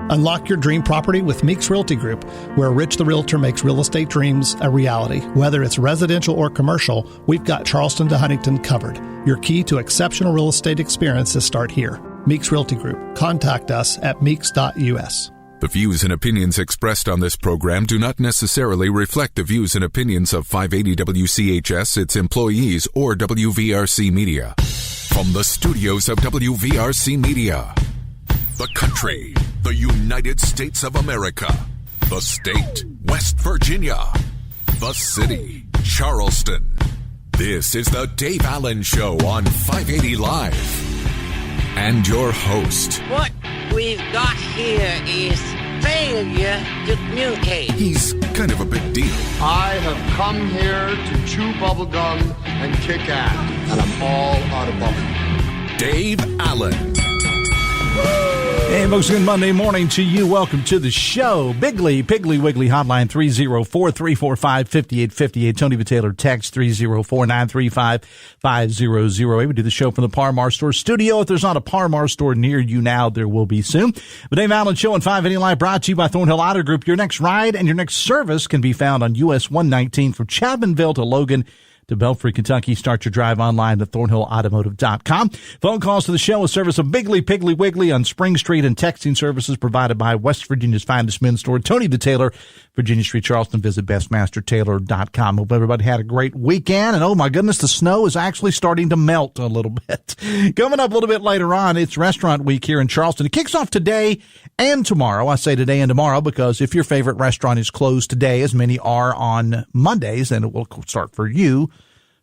Unlock your dream property with Meeks Realty Group, where Rich the Realtor makes real estate dreams a reality. Whether it's residential or commercial, we've got Charleston to Huntington covered. Your key to exceptional real estate experiences start here. Meeks Realty Group. Contact us at meeks.us. The views and opinions expressed on this program do not necessarily reflect the views and opinions of 580 WCHS, its employees, or WVRC Media. From the studios of WVRC Media, the country, the United States of America, the state, West Virginia, the city, Charleston. This is the Dave Allen Show on 580 Live. And your host. What we've got here is failure to communicate. He's kind of a big deal. I have come here to chew bubblegum and kick ass, and I'm all out of bubblegum. Dave Allen. Hey, folks, good Monday morning to you. Welcome to the show. Piggly Wiggly Hotline 304-345-5858. Tony the Taylor text 304-935-5008. We do the show from the Par-Mar Store studio. If there's not a Par-Mar store near you now, there will be soon. The Dave Allen Show on 580 Live brought to you by Thornhill Auto Group. Your next ride and your next service can be found on US 119 from Chapmanville to Logan to Belfry, Kentucky. Start your drive online at thornhillautomotive.com. Phone calls to the show, a service of Piggly Wiggly on Spring Street, and texting services provided by West Virginia's finest men's store, Tony the Taylor, Virginia Street, Charleston. Visit bestmastertailor.com. Hope everybody had a great weekend. And oh my goodness, the snow is actually starting to melt a little bit. Coming up a little bit later on, it's restaurant week here in Charleston. It kicks off today and tomorrow. I say today and tomorrow because if your favorite restaurant is closed today, as many are on Mondays, then it will start for you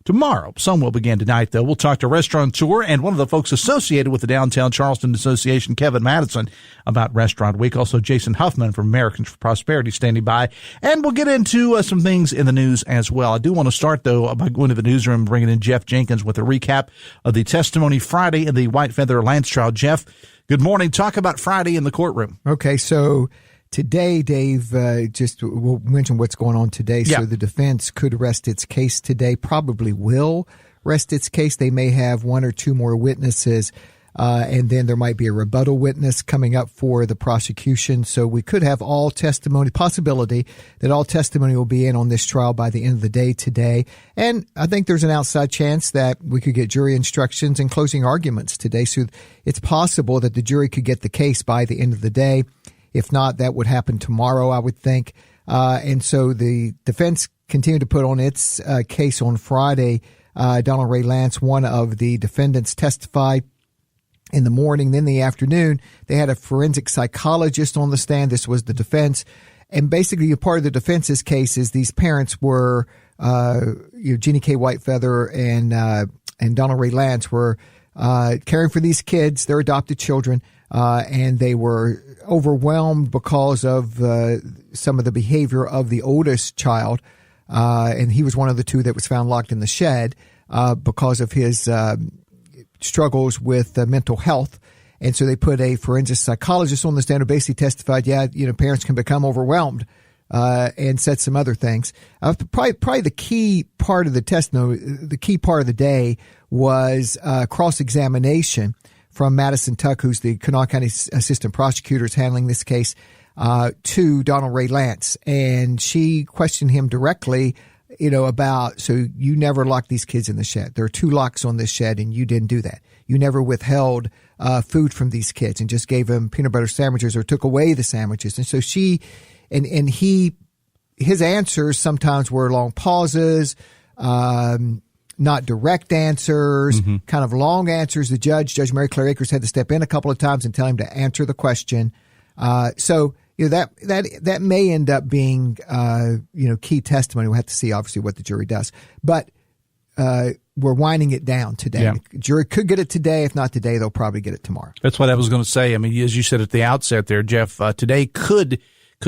tomorrow. Some will begin tonight, though. We'll talk to restaurateur and one of the folks associated with the Downtown Charleston Association, Kevin Madison, about Restaurant Week. Also, Jason Huffman from Americans for Prosperity standing by. And we'll get into some things in the news as well. I do want to start, though, by going to the newsroom and bringing in Jeff Jenkins with a recap of the testimony Friday in the White Feather Lance trial. Jeff, good morning. Talk about Friday in the courtroom. Okay, so today, Dave, we'll mention what's going on today. Yeah. So the defense could rest its case today, probably will rest its case. They may have one or two more witnesses, and then there might be a rebuttal witness coming up for the prosecution. So we could have all testimony, possibility that all testimony will be in on this trial by the end of the day today. And I think there's an outside chance that we could get jury instructions and closing arguments today. So it's possible that the jury could get the case by the end of the day. If not, that would happen tomorrow, I would think. And so the defense continued to put on its case on Friday. Donald Ray Lance, one of the defendants, testified in the morning. Then in the afternoon, they had a forensic psychologist on the stand. This was the defense. And basically, part of the defense's case is these parents were, Jeannie K. Whitefeather and Donald Ray Lance were caring for these kids, their adopted children, and they were overwhelmed because of some of the behavior of the oldest child, and he was one of the two that was found locked in the shed because of his struggles with mental health. And so they put a forensic psychologist on the stand who basically testified, parents can become overwhelmed, and said some other things. Probably the key part of the testimony, the key part of the day was cross-examination from Madison Tuck, who's the Kanawha County Assistant Prosecutor handling this case, to Donald Ray Lance. And she questioned him directly, about, so you never locked these kids in the shed. There are 2 locks on this shed, and you didn't do that. You never withheld food from these kids and just gave them peanut butter sandwiches or took away the sandwiches. And so his answers sometimes were long pauses, not direct answers, kind of long answers. The Judge Mary Claire Akers, had to step in a couple of times and tell him to answer the question. So that may end up being key testimony. We'll have to see, obviously, what the jury does. But we're winding it down today. Yeah. The jury could get it today. If not today, they'll probably get it tomorrow. That's what I was going to say. I mean, as you said at the outset there, Jeff, today could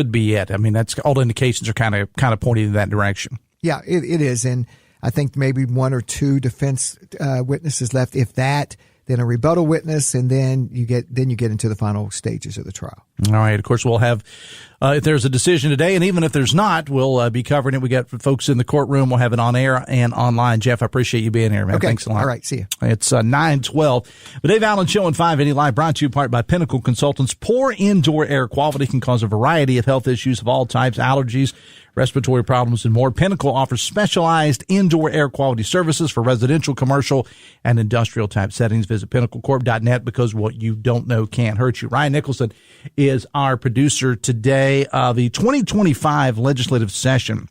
be it. I mean, that's all the indications are kind of pointing in that direction. Yeah, it is. And I think maybe 1 or 2 defense witnesses left. If that, then a rebuttal witness, and then you get into the final stages of the trial. All right. Of course, we'll have, if there's a decision today, and even if there's not, we'll be covering it. We got folks in the courtroom. We'll have it on air and online. Jeff, I appreciate you being here, man. Okay. Thanks a lot. All right. See you. It's 9:12. The Dave Allen Show on 580 Live, brought to you in part by Pinnacle Consultants. Poor indoor air quality can cause a variety of health issues of all types, allergies, respiratory problems, and more. Pinnacle offers specialized indoor air quality services for residential, commercial, and industrial type settings. Visit pinnaclecorp.net, because what you don't know can't hurt you. Ryan Nicholson is our producer today. The 2025 legislative session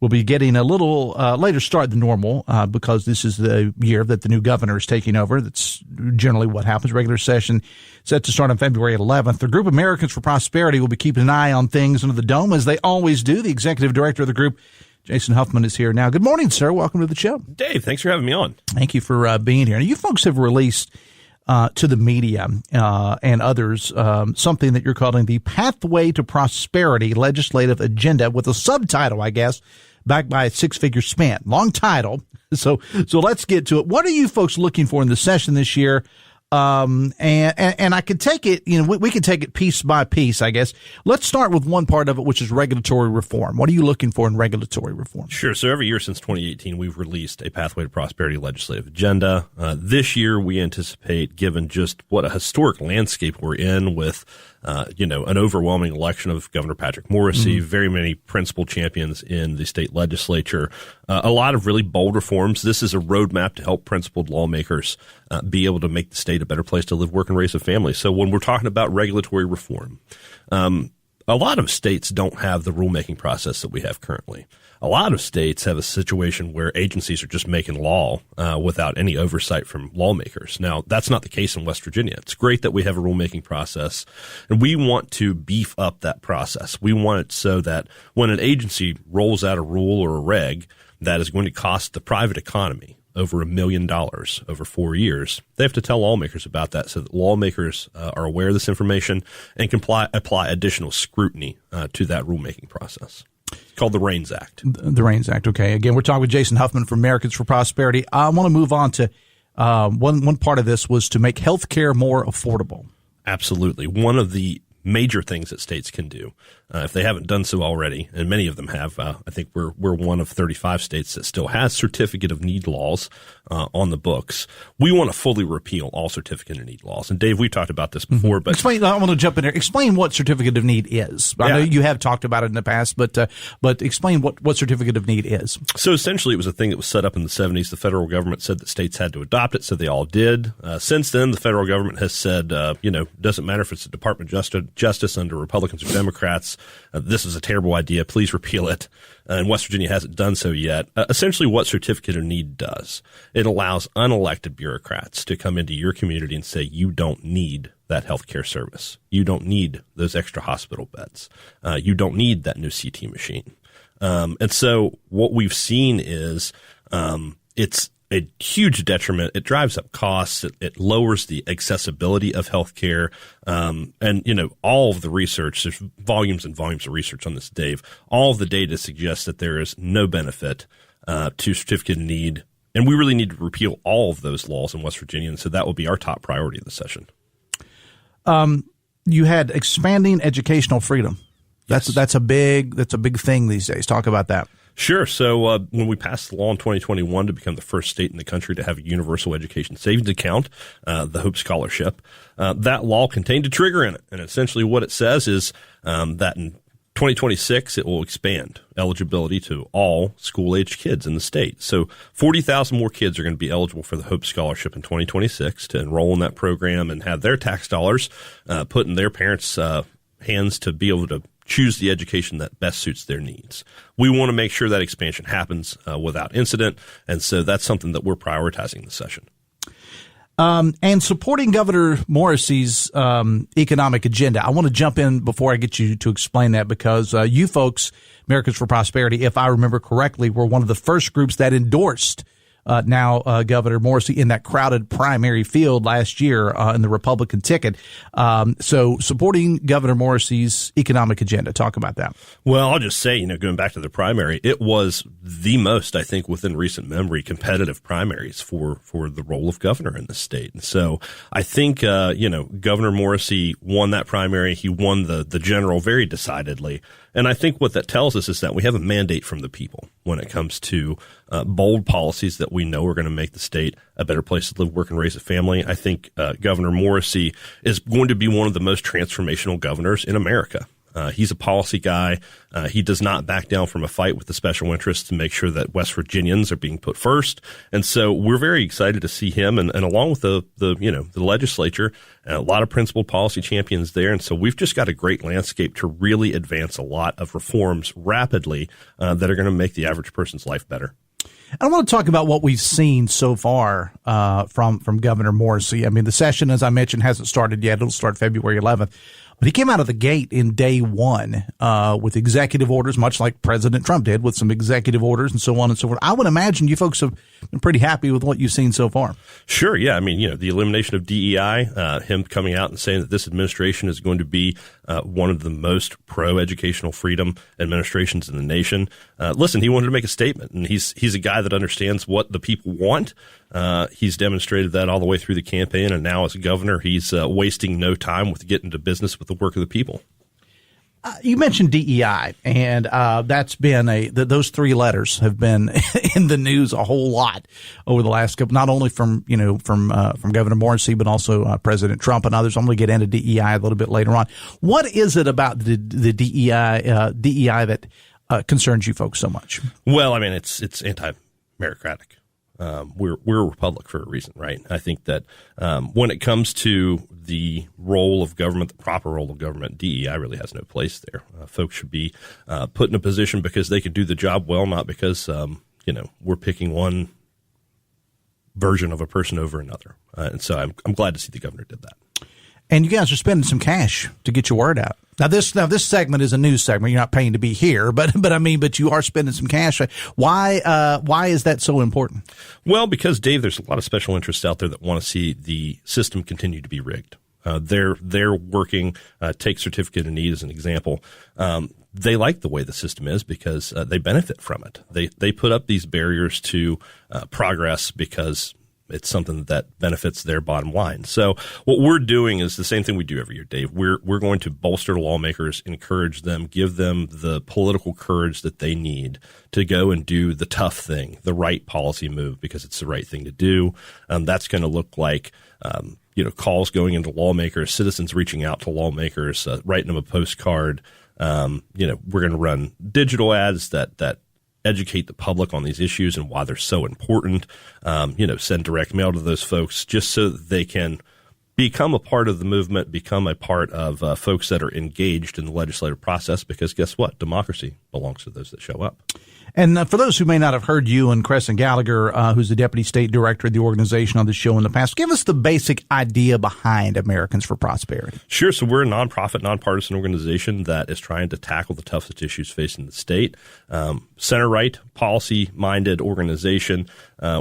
will be getting a little later start than normal because this is the year that the new governor is taking over. That's generally what happens. Regular session set to start on February 11th. The group Americans for Prosperity will be keeping an eye on things under the dome, as they always do. The executive director of the group, Jason Huffman, is here now. Good morning, sir. Welcome to the show. Dave, thanks for having me on. Thank you for being here. Now, you folks have released to the media and others something that you're calling the Pathway to Prosperity Legislative Agenda, with a subtitle, I guess, backed by a six-figure spend. Long title. So let's get to it. What are you folks looking for in the session this year? And I could take it, we can take it piece by piece, I guess. Let's start with one part of it, which is regulatory reform. What are you looking for in regulatory reform? Sure. So every year since 2018, we've released a Pathway to Prosperity legislative agenda. This year, we anticipate, given just what a historic landscape we're in with, an overwhelming election of Governor Patrick Morrisey, very many principal champions in the state legislature, a lot of really bold reforms. This is a roadmap to help principled lawmakers be able to make the state a better place to live, work, and raise a family. So when we're talking about regulatory reform, a lot of states don't have the rulemaking process that we have currently. A lot of states have a situation where agencies are just making law without any oversight from lawmakers. Now, that's not the case in West Virginia. It's great that we have a rulemaking process, and we want to beef up that process. We want it so that when an agency rolls out a rule or a reg that is going to cost the private economy over $1 million over 4 years, they have to tell lawmakers about that so that lawmakers are aware of this information and can apply additional scrutiny to that rulemaking process. It's called the REINS Act. The REINS Act. Okay. Again, we're talking with Jason Huffman from Americans for Prosperity. I want to move on to one part of this was to make health care more affordable. Absolutely. One of the major things that states can do, if they haven't done so already, and many of them have. I think we're one of 35 states that still has certificate of need laws on the books. We want to fully repeal all certificate of need laws. And Dave, we've talked about this before, but explain. I want to jump in there. Explain what certificate of need is. I know you have talked about it in the past, but explain what certificate of need is. So essentially, it was a thing that was set up in the 70s. The federal government said that states had to adopt it, so they all did. Since then, the federal government has said, doesn't matter if it's the Department of Justice under Republicans or Democrats. This is a terrible idea. Please repeal it. And West Virginia hasn't done so yet. Essentially, what certificate of need does, it allows unelected bureaucrats to come into your community and say, you don't need that healthcare service. You don't need those extra hospital beds. You don't need that new CT machine. And so what we've seen is it's a huge detriment. It drives up costs. It lowers the accessibility of healthcare. And, all of the research, there's volumes and volumes of research on this, Dave. All of the data suggests that there is no benefit to certificate of need. And we really need to repeal all of those laws in West Virginia. And so that will be our top priority of the session. You had expanding educational freedom. That's a big thing these days. Talk about that. Sure. So when we passed the law in 2021 to become the first state in the country to have a universal education savings account, the Hope Scholarship, that law contained a trigger in it. And essentially what it says is that in 2026, it will expand eligibility to all school-aged kids in the state. So 40,000 more kids are going to be eligible for the Hope Scholarship in 2026 to enroll in that program and have their tax dollars put in their parents' hands to be able to choose the education that best suits their needs. We want to make sure that expansion happens without incident, and so that's something that we're prioritizing this session. And supporting Governor Morrisey's economic agenda. I want to jump in before I get you to explain that, because you folks, Americans for Prosperity, if I remember correctly, were one of the first groups that endorsed now Governor Morrisey in that crowded primary field last year in the Republican ticket. So supporting Governor Morrisey's economic agenda. Talk about that. Well, I'll just say, going back to the primary, it was the most, I think, within recent memory, competitive primaries for the role of governor in the state. And so I think, Governor Morrisey won that primary. He won the general very decidedly. And I think what that tells us is that we have a mandate from the people when it comes to bold policies that we know are going to make the state a better place to live, work, and raise a family. I think Governor Morrisey is going to be one of the most transformational governors in America. He's a policy guy. He does not back down from a fight with the special interests to make sure that West Virginians are being put first. And so we're very excited to see him and along with the legislature, a lot of principled policy champions there. And so we've just got a great landscape to really advance a lot of reforms rapidly that are going to make the average person's life better. I want to talk about what we've seen so far from Governor Morrisey. I mean, the session, as I mentioned, hasn't started yet. It'll start February 11th. But he came out of the gate in day one with executive orders, much like President Trump did, with some executive orders and so on and so forth. I would imagine you folks have been pretty happy with what you've seen so far. Sure, yeah. I mean, the elimination of DEI, him coming out and saying that this administration is going to be one of the most pro-educational freedom administrations in the nation. Listen, he wanted to make a statement, and he's a guy that understands what the people want. He's demonstrated that all the way through the campaign, and now as a governor, he's wasting no time with getting to business with the work of the people. You mentioned DEI, and that's been those three letters have been in the news a whole lot over the last couple, not only from Governor Morrisey, but also President Trump and others. I'm going to get into DEI a little bit later on. What is it about the DEI that concerns you folks so much? Well, I mean, it's anti-meritocratic. We're a republic for a reason, right? I think that when it comes to the role of government, the proper role of government, DEI really has no place there. Folks should be put in a position because they can do the job well, not because we're picking one version of a person over another. And so I'm glad to see the governor did that. And you guys are spending some cash to get your word out. Now this segment is a news segment. You're not paying to be here, but you are spending some cash. Why is that so important? Well, because Dave, there's a lot of special interests out there that want to see the system continue to be rigged. They're working. Take certificate of need as an example. They like the way the system is because they benefit from it. They put up these barriers to progress because it's something that benefits their bottom line. So what we're doing is the same thing we do every year, Dave. We're going to bolster lawmakers, encourage them, give them the political courage that they need to go and do the tough thing, the right policy move, because it's the right thing to do. That's going to look like calls going into lawmakers, citizens reaching out to lawmakers, writing them a postcard. We're going to run digital ads that educate the public on these issues and why they're so important. Send direct mail to those folks just so that they can become a part of the movement, become a part of folks that are engaged in the legislative process, because guess what? Democracy belongs to those that show up. And for those who may not have heard you and Crescent Gallagher, who's the Deputy State Director of the organization on the show in the past, give us the basic idea behind Americans for Prosperity. Sure. So we're a nonprofit, nonpartisan organization that is trying to tackle the toughest issues facing the state. Center-right, policy-minded organization.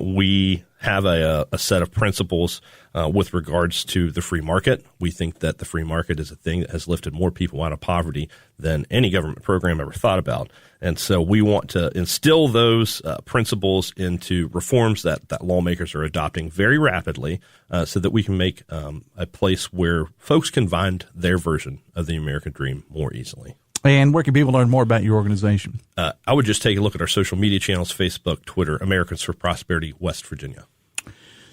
We have a set of principles with regards to the free market. We think that the free market is a thing that has lifted more people out of poverty than any government program ever thought about. And so we want to instill those principles into reforms that lawmakers are adopting very rapidly so that we can make a place where folks can find their version of the American dream more easily. And where can people learn more about your organization? I would just take a look at our social media channels, Facebook, Twitter, Americans for Prosperity, West Virginia.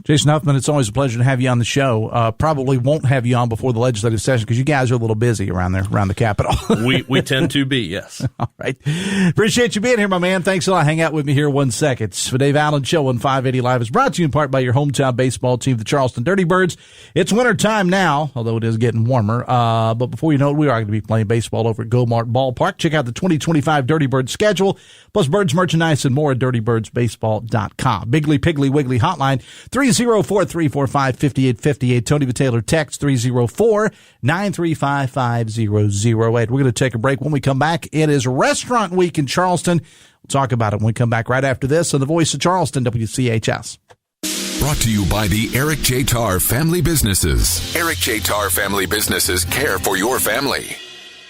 Jason Huffman, it's always a pleasure to have you on the show. Probably won't have you on before the legislative session because you guys are a little busy around the Capitol. we tend to be, yes. All right. Appreciate you being here, my man. Thanks a lot. Hang out with me here 1 second. The Dave Allen Show on 580 Live is brought to you in part by your hometown baseball team, the Charleston Dirty Birds. It's winter time now, although it is getting warmer. But before you know it, we are going to be playing baseball over at Go-Mart Ballpark. Check out the 2025 Dirty Birds schedule, plus Birds merchandise and more at dirtybirdsbaseball.com. Bigly Piggly Wiggly Hotline, 3 304-345-5858. Tony the Taylor, text 304-935-5008. We're going to take a break. When we come back, it is Restaurant Week in Charleston. We'll talk about it when we come back right after this on the Voice of Charleston, WCHS. Brought to you by the Eric J. Tarr Family Businesses. Eric J. Tarr Family Businesses care for your family.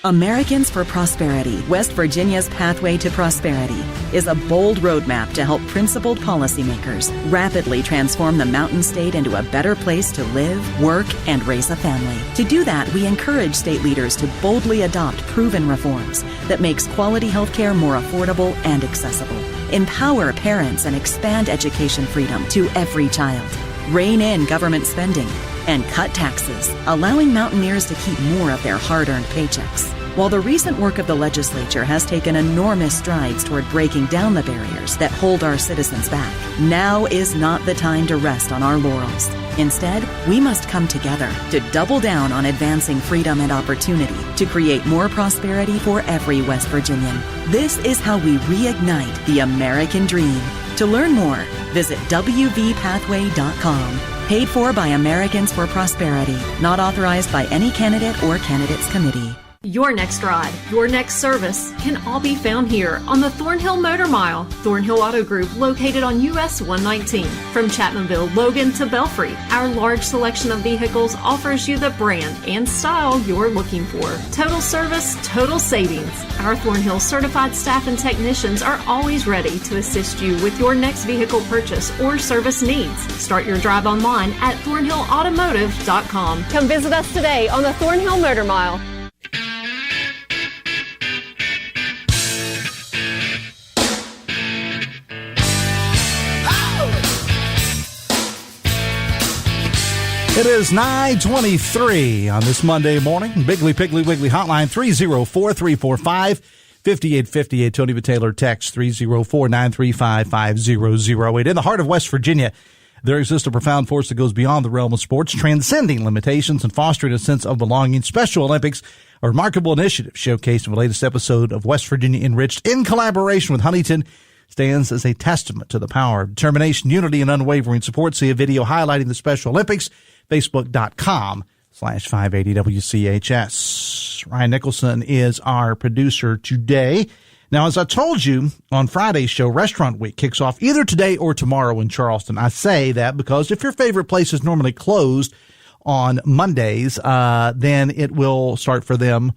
Americans for Prosperity, West Virginia's Pathway to Prosperity, is a bold roadmap to help principled policymakers rapidly transform the Mountain State into a better place to live, work, and raise a family. To do that, we encourage state leaders to boldly adopt proven reforms that makes quality health care more affordable and accessible, empower parents, and expand education freedom to every child, rein in government spending, and cut taxes, allowing Mountaineers to keep more of their hard-earned paychecks. While the recent work of the legislature has taken enormous strides toward breaking down the barriers that hold our citizens back, now is not the time to rest on our laurels. Instead, we must come together to double down on advancing freedom and opportunity to create more prosperity for every West Virginian. This is how we reignite the American dream. To learn more, visit wvpathway.com. Paid for by Americans for Prosperity. Not authorized by any candidate or candidates committee. Your next ride, your next service can all be found here on the Thornhill Motor Mile. Thornhill Auto Group, located on US 119. From Chapmanville, Logan to Belfry, our large selection of vehicles offers you the brand and style you're looking for. Total service, total savings. Our Thornhill certified staff and technicians are always ready to assist you with your next vehicle purchase or service needs. Start your drive online at thornhillautomotive.com. Come visit us today on the Thornhill Motor Mile. It is 9:23 on this Monday morning. Biggly Piggly Wiggly hotline 304-345-5858. Tony the Taylor, text 304-935-5008. In the heart of West Virginia, there exists a profound force that goes beyond the realm of sports, transcending limitations and fostering a sense of belonging. Special Olympics, a remarkable initiative showcased in the latest episode of West Virginia Enriched in collaboration with Huntington, stands as a testament to the power of determination, unity, and unwavering support. See a video highlighting the Special Olympics, Facebook.com/580WCHS. Ryan Nicholson is our producer today. Now, as I told you on Friday's show, Restaurant Week kicks off either today or tomorrow in Charleston. I say that because if your favorite place is normally closed on Mondays, then it will start for them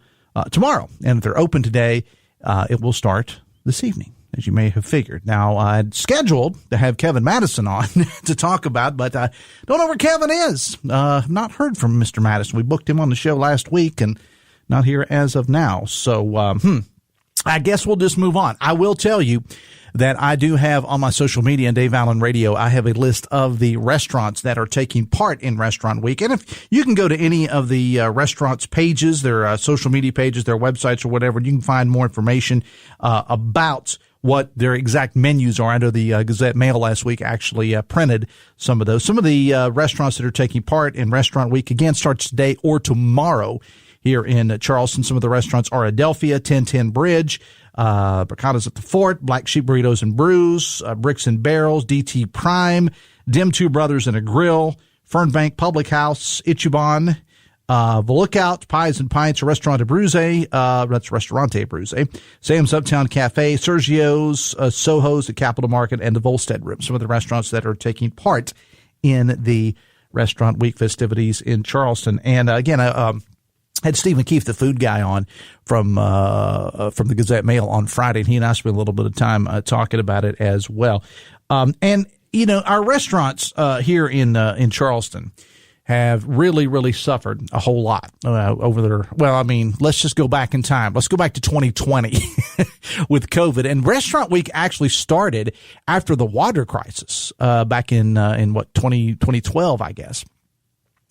tomorrow. And if they're open today, it will start this evening, as you may have figured. Now, I'd scheduled to have Kevin Madison on to talk about, but I don't know where Kevin is. Not heard from Mr. Madison. We booked him on the show last week and not here as of now. So, I guess we'll just move on. I will tell you that I do have on my social media and Dave Allen Radio, I have a list of the restaurants that are taking part in Restaurant Week. And if you can go to any of the restaurants' pages, their social media pages, their websites or whatever, you can find more information about what their exact menus are. I know the Gazette Mail last week actually printed some of those. Some of the restaurants that are taking part in Restaurant Week, again, starts today or tomorrow here in Charleston. Some of the restaurants are Adelphia, 1010 Bridge, Bricadas at the Fort, Black Sheep Burritos and Brews, Bricks and Barrels, DT Prime, Dim Two Brothers and a Grill, Fernbank Public House, Ichiban, The Lookout, Pies and Pints, Restaurant Abruzze, that's Restaurante Abruzze, Sam's Uptown Cafe, Sergio's, Soho's, the Capitol Market, and the Volstead Room. Some of the restaurants that are taking part in the Restaurant Week festivities in Charleston. And again, had Stephen Keefe, the food guy, on from the Gazette Mail on Friday, and he and I spent a little bit of time talking about it as well. And you know, our restaurants here in Charleston have really suffered a whole lot over their. Well, I mean, let's just go back in time. Let's go back to 2020 with COVID, and Restaurant Week actually started after the water crisis back in 2012, I guess,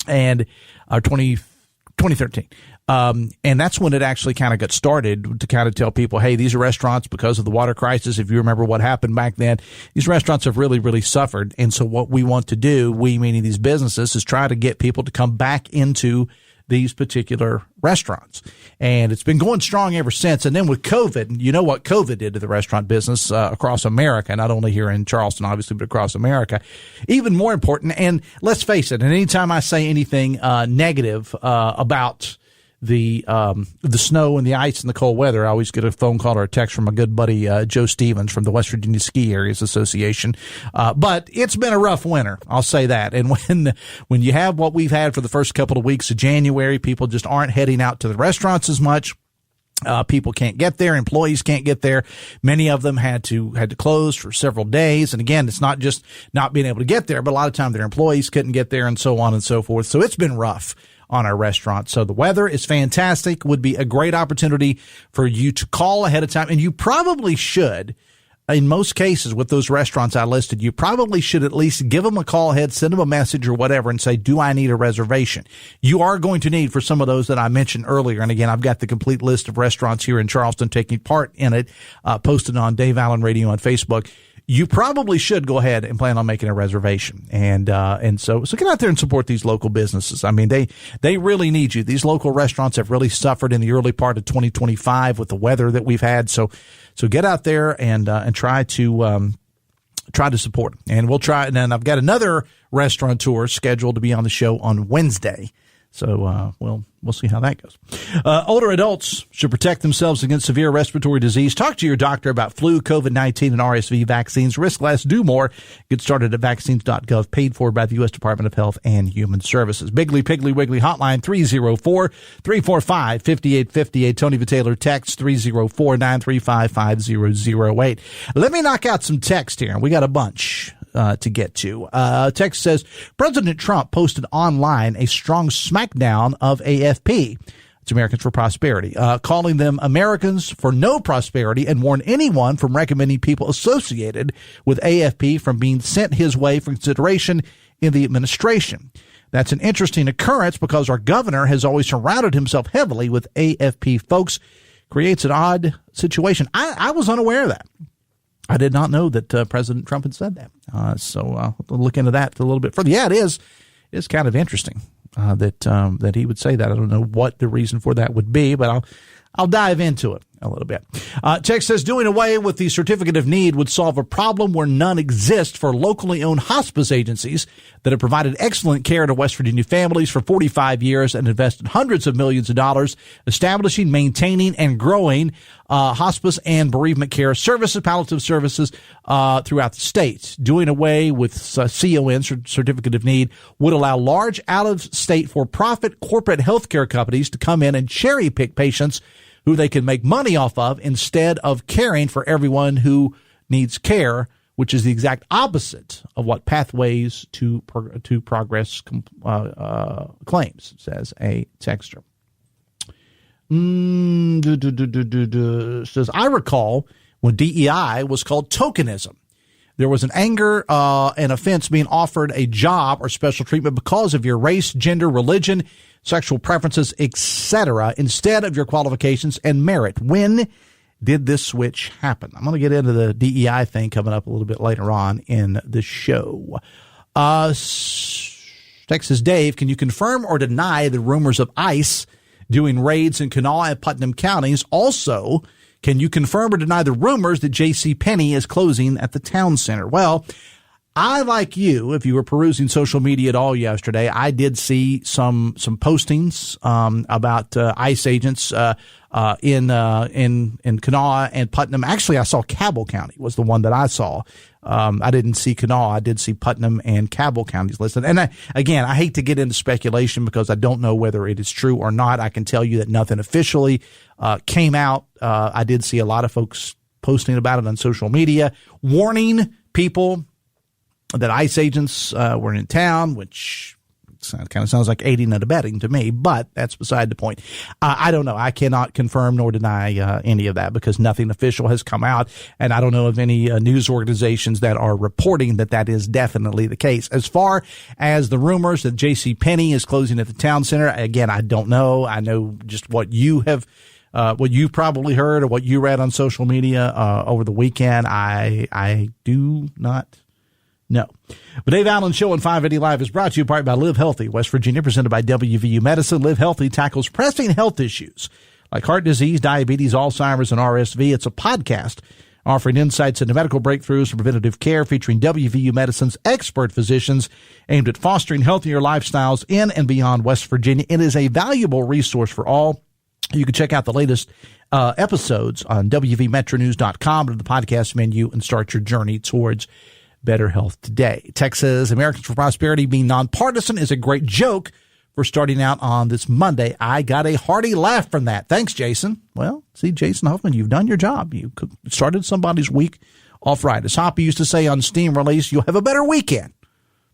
and 2013. And that's when it actually kind of got started to kind of tell people, hey, these are restaurants because of the water crisis. If you remember what happened back then, these restaurants have really suffered. And so what we want to do, we meaning these businesses, is try to get people to come back into these particular restaurants. And it's been going strong ever since. And then with COVID, you know what COVID did to the restaurant business across America, not only here in Charleston, obviously, but across America. Even more important, and let's face it, and anytime I say anything negative about the snow and the ice and the cold weather, I always get a phone call or a text from my good buddy Joe Stevens from the West Virginia Ski Areas Association. But it's been a rough winter, I'll say that. And when you have what we've had for the first couple of weeks of January, people just aren't heading out to the restaurants as much. People can't get there. Employees can't get there. Many of them had to close for several days. And again, it's not just not being able to get there, but a lot of times their employees couldn't get there and so on and so forth. So it's been rough on our restaurant. So the weather is fantastic. Would be a great opportunity for you to call ahead of time. And you probably should. In most cases with those restaurants I listed, you probably should at least give them a call ahead, send them a message or whatever and say, do I need a reservation? You are going to need for some of those that I mentioned earlier. And again, I've got the complete list of restaurants here in Charleston taking part in it, posted on Dave Allen Radio on Facebook. You probably should go ahead and plan on making a reservation. And so get out there and support these local businesses. I mean, they really need you. These local restaurants have really suffered in the early part of 2025 with the weather that we've had. So get out there and try to support them. And we'll try. And then I've got another restaurateur scheduled to be on the show on Wednesday. So, we'll see how that goes. Older adults should protect themselves against severe respiratory disease. Talk to your doctor about flu, COVID-19, and RSV vaccines. Risk less, do more. Get started at vaccines.gov, paid for by the U.S. Department of Health and Human Services. Biggly, Piggly, Wiggly hotline 304-345-5858. Tony Vitaler text 304-935-5008. Let me knock out some text here. We got a bunch to get to. Text says, President Trump posted online a strong smackdown of AFP. It's Americans for Prosperity, calling them Americans for no prosperity and warned anyone from recommending people associated with AFP from being sent his way for consideration in the administration. That's an interesting occurrence because our governor has always surrounded himself heavily with AFP folks. Creates an odd situation. I was unaware of that. I did not know that President Trump had said that. So we'll look into that a little bit further. Yeah, it is kind of interesting that he would say that. I don't know what the reason for that would be, but I'll dive into it a little bit. Text says, doing away with the certificate of need would solve a problem where none exist for locally owned hospice agencies that have provided excellent care to West Virginia families for 45 years and invested hundreds of millions of dollars establishing, maintaining, and growing hospice and bereavement care services, palliative services throughout the state. Doing away with CON, certificate of need, would allow large out-of-state for-profit corporate healthcare companies to come in and cherry-pick patients who they can make money off of instead of caring for everyone who needs care, which is the exact opposite of what Pathways to Progress claims, says a texter. Says, I recall when DEI was called tokenism. There was an anger and offense being offered a job or special treatment because of your race, gender, religion, sexual preferences, etc., instead of your qualifications and merit. When did this switch happen? I'm going to get into the DEI thing coming up a little bit later on in the show. Texas Dave, can you confirm or deny the rumors of ICE doing raids in Kanawha and Putnam counties? Also, can you confirm or deny the rumors that JCPenney is closing at the town center? Well, I, like you, if you were perusing social media at all yesterday, I did see some postings about ICE agents in Kanawha and Putnam. Actually, I saw Cabell County was the one that I saw. I didn't see Kanawha. I did see Putnam and Cabell counties listed. And I hate to get into speculation because I don't know whether it is true or not. I can tell you that nothing officially came out. I did see a lot of folks posting about it on social media, warning people that ICE agents were in town, which kind of sounds like aiding and abetting to me, but that's beside the point. I don't know. I cannot confirm nor deny any of that because nothing official has come out, and I don't know of any news organizations that are reporting that that is definitely the case. As far as the rumors that JCPenney is closing at the town center, again, I don't know. I know just what you have what you probably heard or what you read on social media over the weekend. I do not No. But Dave Allen Show on 580 Live is brought to you part by Live Healthy, West Virginia, presented by WVU Medicine. Live Healthy tackles pressing health issues like heart disease, diabetes, Alzheimer's, and RSV. It's a podcast offering insights into medical breakthroughs and preventative care, featuring WVU Medicine's expert physicians aimed at fostering healthier lifestyles in and beyond West Virginia. It is a valuable resource for all. You can check out the latest episodes on WVMetroNews.com, to the podcast menu, and start your journey towards better health today. Text says, Americans for Prosperity being nonpartisan is a great joke for starting out on this Monday. I got a hearty laugh from that. Thanks, Jason. Well, see, Jason Huffman, you've done your job. You started somebody's week off right. As Hoppy used to say on Steam Release, you'll have a better weekend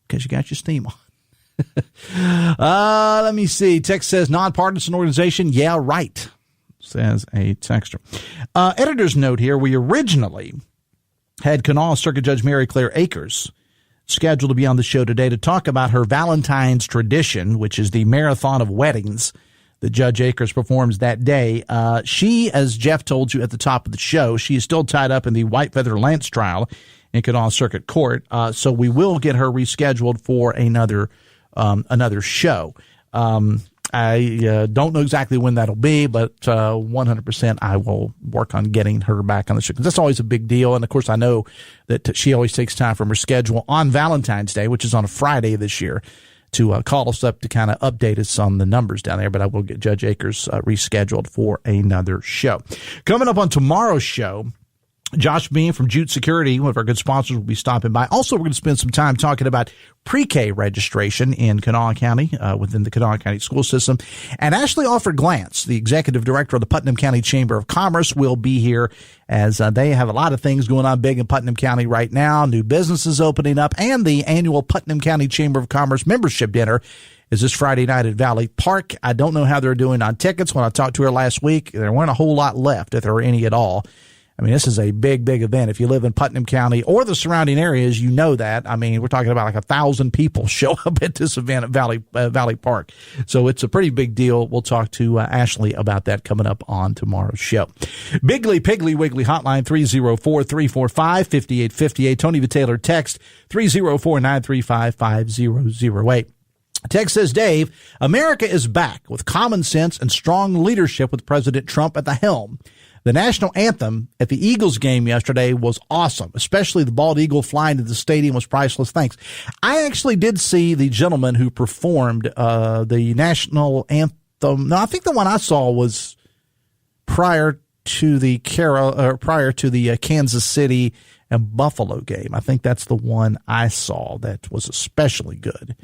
because you got your steam on. Let me see. Text says, nonpartisan organization. Yeah, right, says a texter. Editor's note here. We originally had Kanawha Circuit Judge Mary Claire Akers scheduled to be on the show today to talk about her Valentine's tradition, which is the marathon of weddings that Judge Akers performs that day. She, as Jeff told you at the top of the show, she is still tied up in the White Feather Lance trial in Kanawha Circuit Court. So we will get her rescheduled for another show. I don't know exactly when that'll be, but 100% I will work on getting her back on the show, because that's always a big deal. And, of course, I know that she always takes time from her schedule on Valentine's Day, which is on a Friday this year, to call us up to kind of update us on the numbers down there. But I will get Judge Akers rescheduled for another show. Coming up on tomorrow's show, Josh Bean from Jute Security, one of our good sponsors, will be stopping by. Also, we're going to spend some time talking about pre-K registration in Kanawha County, within the Kanawha County school system. And Ashley Alford Glantz, the executive director of the Putnam County Chamber of Commerce, will be here, as they have a lot of things going on big in Putnam County right now. New businesses opening up, and the annual Putnam County Chamber of Commerce membership dinner is this Friday night at Valley Park. I don't know how they're doing on tickets. When I talked to her last week, there weren't a whole lot left, if there were any at all. I mean, this is a big, big event. If you live in Putnam County or the surrounding areas, you know that. I mean, we're talking about like 1,000 people show up at this event at Valley Park. So it's a pretty big deal. We'll talk to Ashley about that coming up on tomorrow's show. Bigly Piggly Wiggly hotline 304-345-5858. Tony V. Taylor text 304-935-5008. Text says, Dave, America is back with common sense and strong leadership with President Trump at the helm. The national anthem at the Eagles game yesterday was awesome, especially the bald eagle flying to the stadium was priceless. Thanks. I actually did see the gentleman who performed the national anthem. No, I think the one I saw was prior to the Kansas City and Buffalo game. I think that's the one I saw that was especially good.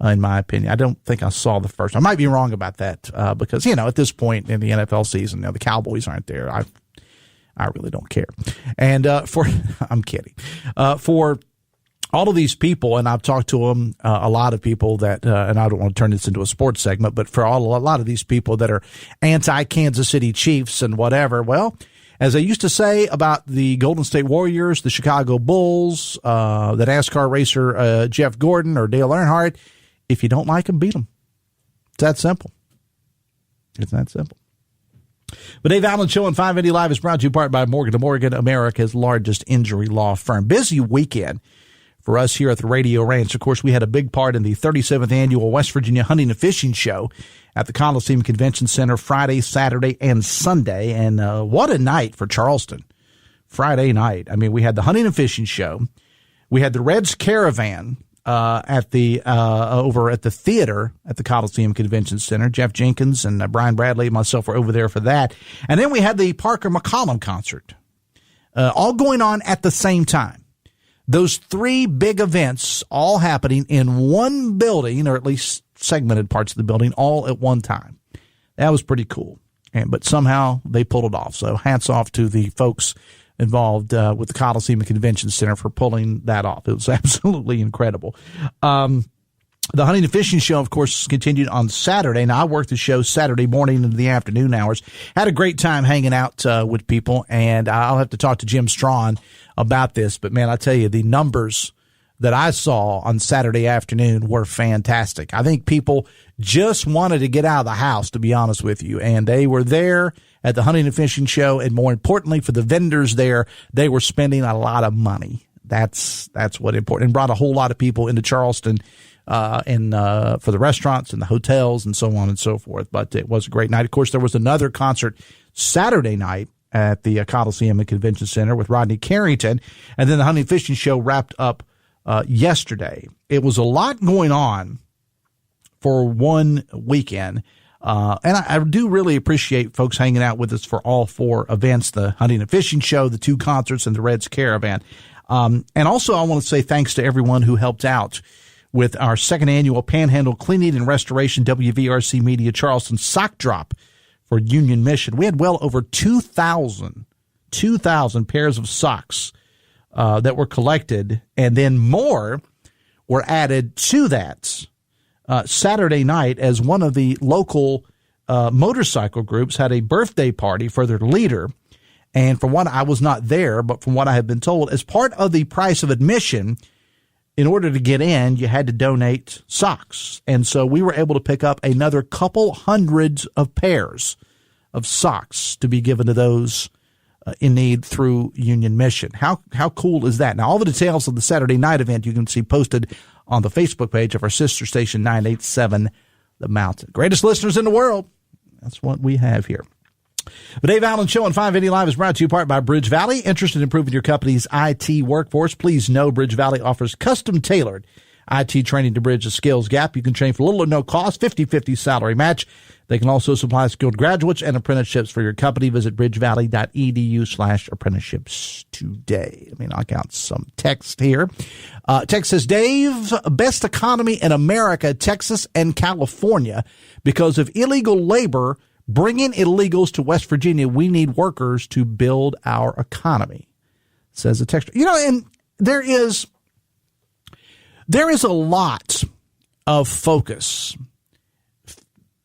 In my opinion, I don't think I saw the first. I might be wrong about that because, at this point in the NFL season, the Cowboys aren't there. I really don't care. And I'm kidding. For all of these people, and I've talked to them, a lot of people that, and I don't want to turn this into a sports segment, but for a lot of these people that are anti-Kansas City Chiefs and whatever, well, as they used to say about the Golden State Warriors, the Chicago Bulls, the NASCAR racer Jeff Gordon or Dale Earnhardt, if you don't like them, beat them. It's that simple. It's that simple. But Dave Allen Show on 580 Live is brought to you part by Morgan & Morgan, America's largest injury law firm. Busy weekend for us here at the Radio Ranch. Of course, we had a big part in the 37th annual West Virginia Hunting and Fishing Show at the Coliseum Convention Center Friday, Saturday, and Sunday. And what a night for Charleston. Friday night. I mean, we had the Hunting and Fishing Show. We had the Reds Caravan at the over at the theater at the Coliseum Convention Center. Jeff Jenkins and Brian Bradley and myself were over there for that. And then we had the Parker McCollum concert, all going on at the same time. Those three big events all happening in one building, or at least segmented parts of the building, all at one time. That was pretty cool. But somehow they pulled it off. So hats off to the folks involved with the Coliseum Convention Center for pulling that off. It was absolutely incredible. The Hunting and Fishing Show, of course, continued on Saturday. Now, I worked the show Saturday morning into the afternoon hours. Had a great time hanging out with people, and I'll have to talk to Jim Strawn about this. But, man, I tell you, the numbers that I saw on Saturday afternoon were fantastic. I think people just wanted to get out of the house, to be honest with you, and they were there at the Hunting and Fishing Show, and more importantly, for the vendors there, they were spending a lot of money. That's what important, and brought a whole lot of people into Charleston and for the restaurants and the hotels and so on and so forth. But it was a great night. Of course, there was another concert Saturday night at the Coliseum and Convention Center with Rodney Carrington, and then the Hunting Fishing Show wrapped up yesterday. It was a lot going on for one weekend. And I do really appreciate folks hanging out with us for all four events, the Hunting and Fishing Show, the two concerts, and the Reds Caravan. And also I want to say thanks to everyone who helped out with our second annual Panhandle Cleaning and Restoration WVRC Media Charleston sock drop for Union Mission. We had well over 2,000 pairs of socks that were collected, and then more were added to that Saturday night as one of the local motorcycle groups had a birthday party for their leader. And from what I was not there, but from what I have been told, as part of the price of admission, in order to get in, you had to donate socks. And so we were able to pick up another couple hundreds of pairs of socks to be given to those in need through Union Mission. How cool is that? Now, all the details of the Saturday night event you can see posted on the Facebook page of our sister station 987 The Mountain. Greatest listeners in the world. That's what we have here. The Dave Allen Show on 580 Live is brought to you in part by Bridge Valley. Interested in improving your company's IT workforce? Please know Bridge Valley offers custom-tailored IT training to bridge the skills gap. You can train for little or no cost, 50-50 salary match. They can also supply skilled graduates and apprenticeships for your company. Visit bridgevalley.edu/apprenticeships today. Let me knock out some text here. Text says, Dave, best economy in America, Texas and California. Because of illegal labor, bringing illegals to West Virginia, we need workers to build our economy, says the texter. You know, and there is a lot of focus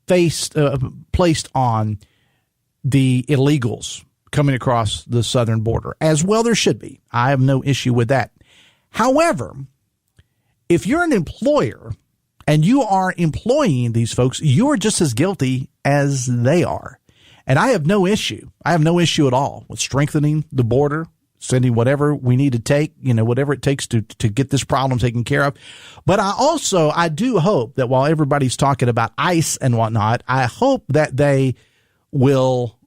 placed on the illegals coming across the southern border, as well there should be. I have no issue with that. However, if you're an employer and you are employing these folks, you are just as guilty as they are. And I have no issue. I have no issue at all with strengthening the border, sending whatever we need to take, whatever it takes to get this problem taken care of. But I do hope that while everybody's talking about ICE and whatnot, I hope that they will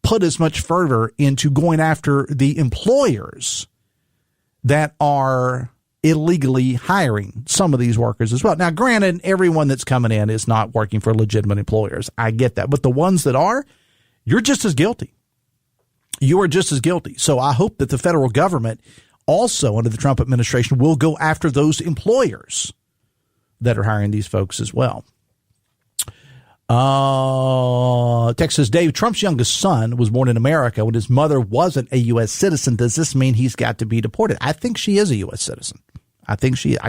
put as much fervor into going after the employers that are illegally hiring some of these workers as well. Now, granted, everyone that's coming in is not working for legitimate employers. I get that. But the ones that are, you're just as guilty. You are just as guilty. So I hope that the federal government also under the Trump administration will go after those employers that are hiring these folks as well. Texas Dave, Trump's youngest son was born in America when his mother wasn't a U.S. citizen. Does this mean he's got to be deported? I think she is a U.S. citizen. I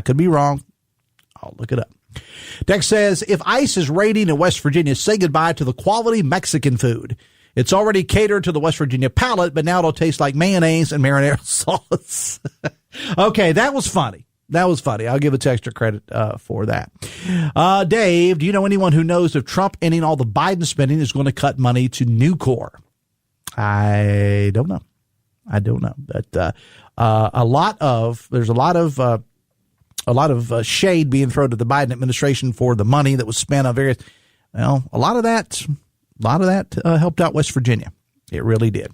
could be wrong. I'll look it up. Text says, if ICE is raiding in West Virginia, say goodbye to the quality Mexican food. It's already catered to the West Virginia palate, but now it'll taste like mayonnaise and marinara sauce. Okay, that was funny. I'll give a texter credit for that. Dave, do you know anyone who knows if Trump ending all the Biden spending is going to cut money to Nucor? I don't know. But there's a lot of shade being thrown to the Biden administration for the money that was spent on various. Well, a lot of that helped out West Virginia. It really did.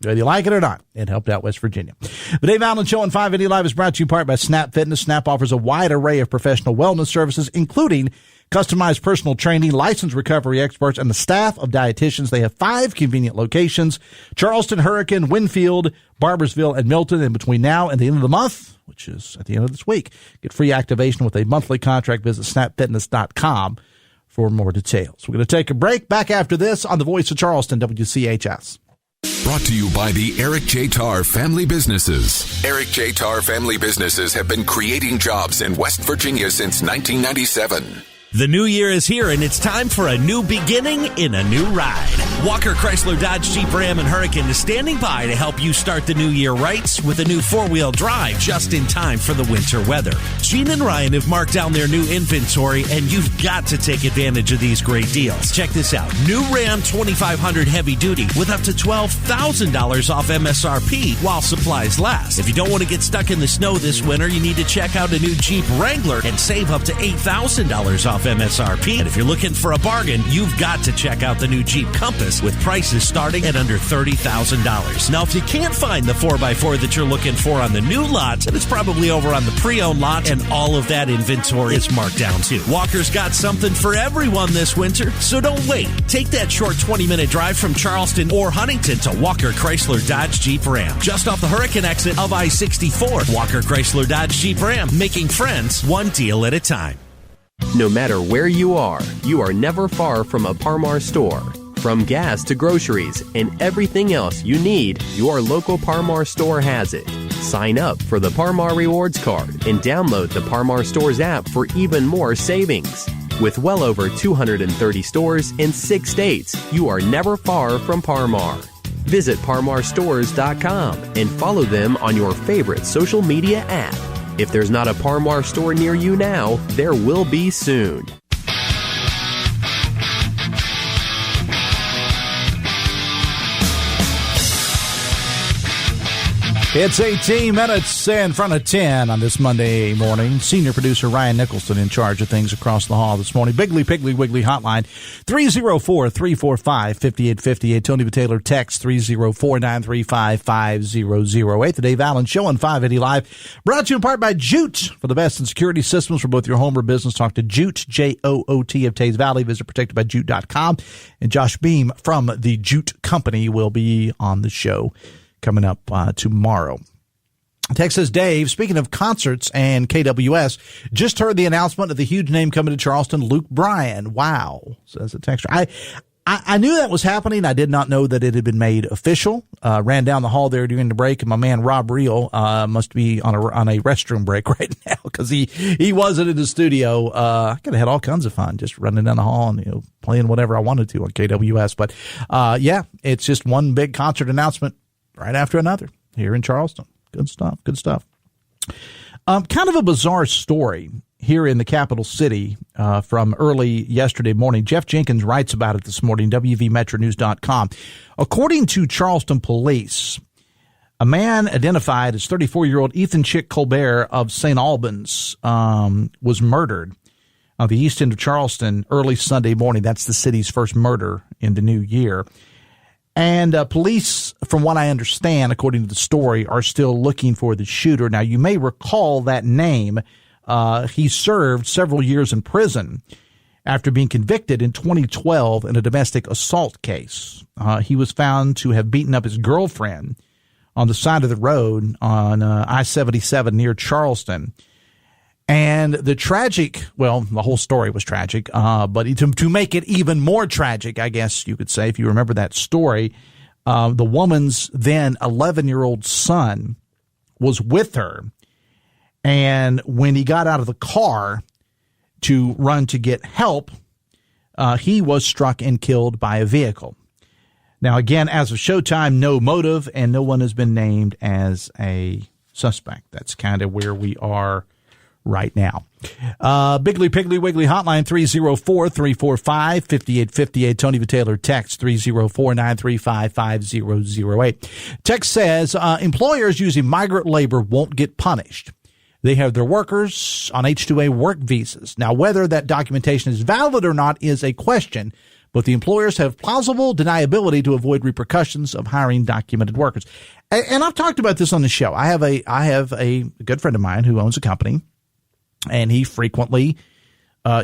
Whether you like it or not, it helped out West Virginia. The Dave Allen Show on 580 Live is brought to you in part by Snap Fitness. Snap offers a wide array of professional wellness services, including customized personal training, licensed recovery experts, and the staff of dietitians. They have 5 convenient locations: Charleston, Hurricane, Winfield, Barboursville, and Milton. And between now and the end of the month, which is at the end of this week, get free activation with a monthly contract. Visit snapfitness.com for more details. We're going to take a break. Back after this on the Voice of Charleston, WCHS. Brought to you by the Eric J. Tarr Family Businesses. Eric J. Tarr Family Businesses have been creating jobs in West Virginia since 1997. The new year is here, and it's time for a new beginning in a new ride. Walker Chrysler Dodge Jeep Ram and Hurricane is standing by to help you start the new year right with a new four-wheel drive just in time for the winter weather. Gene and Ryan have marked down their new inventory, and you've got to take advantage of these great deals. Check this out. New Ram 2500 Heavy Duty with up to $12,000 off MSRP while supplies last. If you don't want to get stuck in the snow this winter, you need to check out a new Jeep Wrangler and save up to $8,000 off MSRP. And if you're looking for a bargain, you've got to check out the new Jeep Compass with prices starting at under $30,000. Now, if you can't find the 4x4 that you're looking for on the new lot, then it's probably over on the pre-owned lot, and all of that inventory is marked down too. Walker's got something for everyone this winter, so don't wait. Take that short 20-minute drive from Charleston or Huntington to Walker Chrysler Dodge Jeep Ram, just off the Hurricane exit of I-64. Walker Chrysler Dodge Jeep Ram, making friends one deal at a time. No matter where you are never far from a Par-Mar store. From gas to groceries and everything else you need, your local Par-Mar store has it. Sign up for the Par-Mar Rewards Card and download the Par-Mar Stores app for even more savings. With well over 230 stores in 6 states, you are never far from Par-Mar. Visit parmarstores.com and follow them on your favorite social media app. If there's not a Par-Mar store near you now, there will be soon. It's 18 minutes in front of 10 on this Monday morning. Senior producer Ryan Nicholson in charge of things across the hall this morning. Bigly, Piggly, Wiggly hotline, 304-345-5858. Tony Taylor text 304-935-5008. The Dave Allen Show on 580 Live. Brought to you in part by Jute. For the best in security systems for both your home or business, talk to Jute, J-O-O-T of Tays Valley. Visit protectedbyjute.com. And Josh Beam from the Jute Company will be on the show coming up tomorrow. Texas Dave, speaking of concerts and KWS, just heard the announcement of the huge name coming to Charleston, Luke Bryan. Wow, says a texter. I knew that was happening. I did not know that it had been made official. Ran down the hall there during the break, and my man Rob Reel must be on a restroom break right now because he wasn't in the studio. I could have had all kinds of fun just running down the hall and playing whatever I wanted to on KWS. But yeah, it's just one big concert announcement right after another here in Charleston. Good stuff. Good stuff. Kind of a bizarre story here in the capital city from early yesterday morning. Jeff Jenkins writes about it this morning, WVMetroNews.com. According to Charleston police, a man identified as 34-year-old Ethan Chick Colbert of St. Albans was murdered on the east end of Charleston early Sunday morning. That's the city's first murder in the new year. And police, from what I understand, according to the story, are still looking for the shooter. Now, you may recall that name. He served several years in prison after being convicted in 2012 in a domestic assault case. He was found to have beaten up his girlfriend on the side of the road on I-77 near Charleston. And the whole story was tragic, but to make it even more tragic, I guess you could say, if you remember that story, the woman's then 11-year-old son was with her. And when he got out of the car to run to get help, he was struck and killed by a vehicle. Now, again, as of showtime, no motive and no one has been named as a suspect. That's kind of where we are right now. Bigly, Piggly, Wiggly hotline 304-345-5858. Tony Taylor text 304-935-5008. Text says, employers using migrant labor won't get punished. They have their workers on H-2A work visas. Now, whether that documentation is valid or not is a question, but the employers have plausible deniability to avoid repercussions of hiring documented workers. And I've talked about this on the show. I have a good friend of mine who owns a company, and he frequently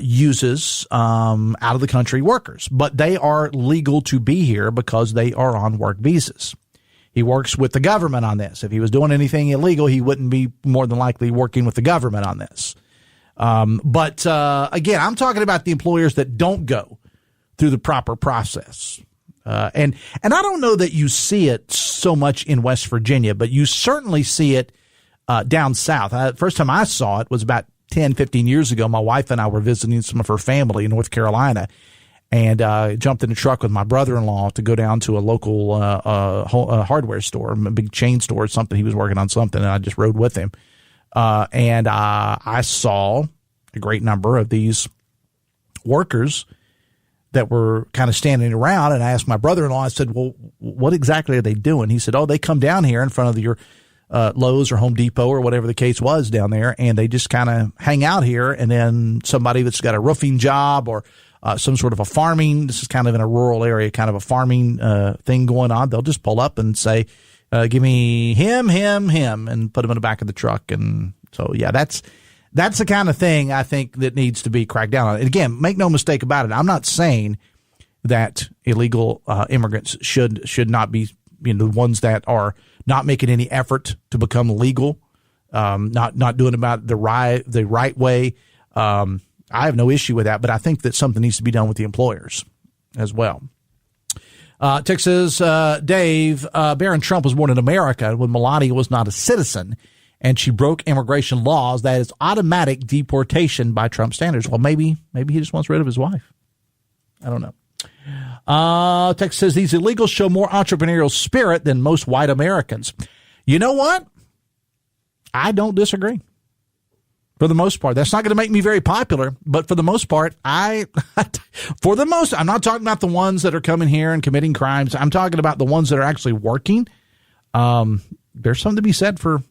uses out of the country workers, but they are legal to be here because they are on work visas. He works with the government on this. If he was doing anything illegal, he wouldn't be more than likely working with the government on this. But again, I'm talking about the employers that don't go through the proper process. And I don't know that you see it so much in West Virginia, but you certainly see it down south. First time I saw it was about 10, 15 years ago, my wife and I were visiting some of her family in North Carolina, and jumped in a truck with my brother-in-law to go down to a local hardware store, a big chain store or something. He was working on something, and I just rode with him. And I saw a great number of these workers that were kind of standing around, and I asked my brother-in-law, I said, well, what exactly are they doing? He said, they come down here in front of your Lowe's or Home Depot or whatever the case was down there, and they just kind of hang out here, and then somebody that's got a roofing job or some sort of a farming, this is kind of in a rural area, kind of a farming thing going on, they'll just pull up and say, give me him, and put him in the back of the truck. And so, yeah, that's the kind of thing I think that needs to be cracked down on. And again, make no mistake about it, I'm not saying that illegal immigrants should not be, the ones that are not making any effort to become legal, not doing about the right way. I have no issue with that, but I think that something needs to be done with the employers as well. Texas, Dave, Barron Trump was born in America when Melania was not a citizen, and she broke immigration laws. That is automatic deportation by Trump standards. Well, maybe he just wants rid of his wife. I don't know. Texas says these illegals show more entrepreneurial spirit than most white Americans. You know what? I don't disagree. For the most part, that's not going to make me very popular, but for the most part, I'm not talking about the ones that are coming here and committing crimes. I'm talking about the ones that are actually working. There's something to be said for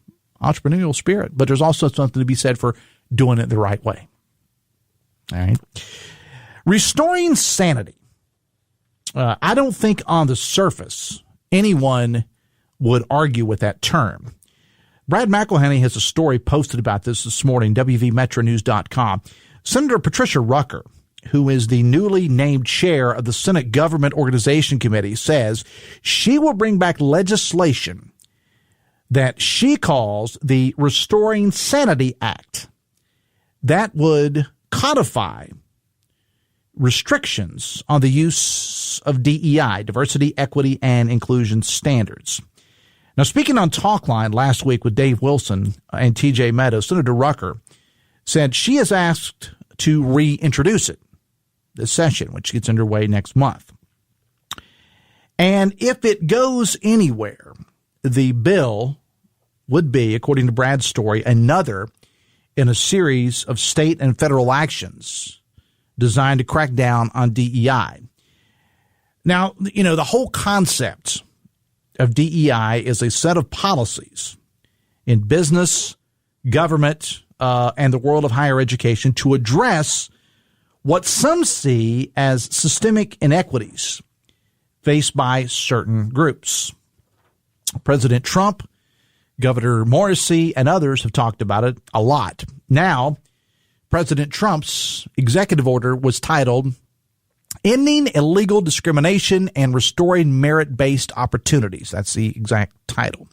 entrepreneurial spirit, but there's also something to be said for doing it the right way. All right. Restoring sanity. I don't think on the surface anyone would argue with that term. Brad McElhenney has a story posted about this morning, WVMetroNews.com. Senator Patricia Rucker, who is the newly named chair of the Senate Government Organization Committee, says she will bring back legislation that she calls the Restoring Sanity Act that would codify restrictions on the use of DEI, diversity, equity, and inclusion standards. Now, speaking on Talkline last week with Dave Wilson and TJ Meadows, Senator Rucker said she is asked to reintroduce it this session, which gets underway next month. And if it goes anywhere, the bill would be, according to Brad's story, another in a series of state and federal actions designed to crack down on DEI. Now, the whole concept of DEI is a set of policies in business, government, and the world of higher education to address what some see as systemic inequities faced by certain groups. President Trump, Governor Morrissey, and others have talked about it a lot. Now, President Trump's executive order was titled Ending Illegal Discrimination and Restoring Merit-Based Opportunities. That's the exact title.